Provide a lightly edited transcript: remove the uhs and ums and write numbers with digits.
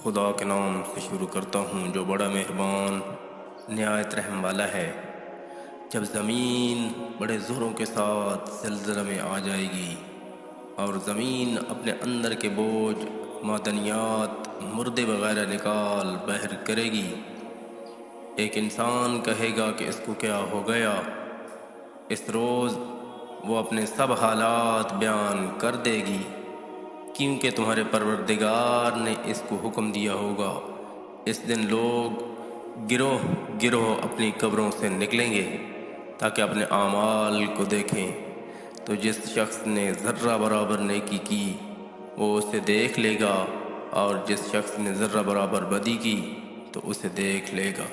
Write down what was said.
خدا کے نام سے شروع کرتا ہوں جو بڑا مہربان نہایت رحم والا ہے۔ جب زمین بڑے زوروں کے ساتھ زلزلہ میں آ جائے گی اور زمین اپنے اندر کے بوجھ، معدنیات، مردے وغیرہ نکال باہر کرے گی، ایک انسان کہے گا کہ اس کو کیا ہو گیا۔ اس روز وہ اپنے سب حالات بیان کر دے گی، کیونکہ تمہارے پروردگار نے اس کو حکم دیا ہوگا۔ اس دن لوگ گروہ گروہ اپنی قبروں سے نکلیں گے تاکہ اپنے اعمال کو دیکھیں، تو جس شخص نے ذرہ برابر نیکی کی وہ اسے دیکھ لے گا، اور جس شخص نے ذرہ برابر بدی کی تو اسے دیکھ لے گا۔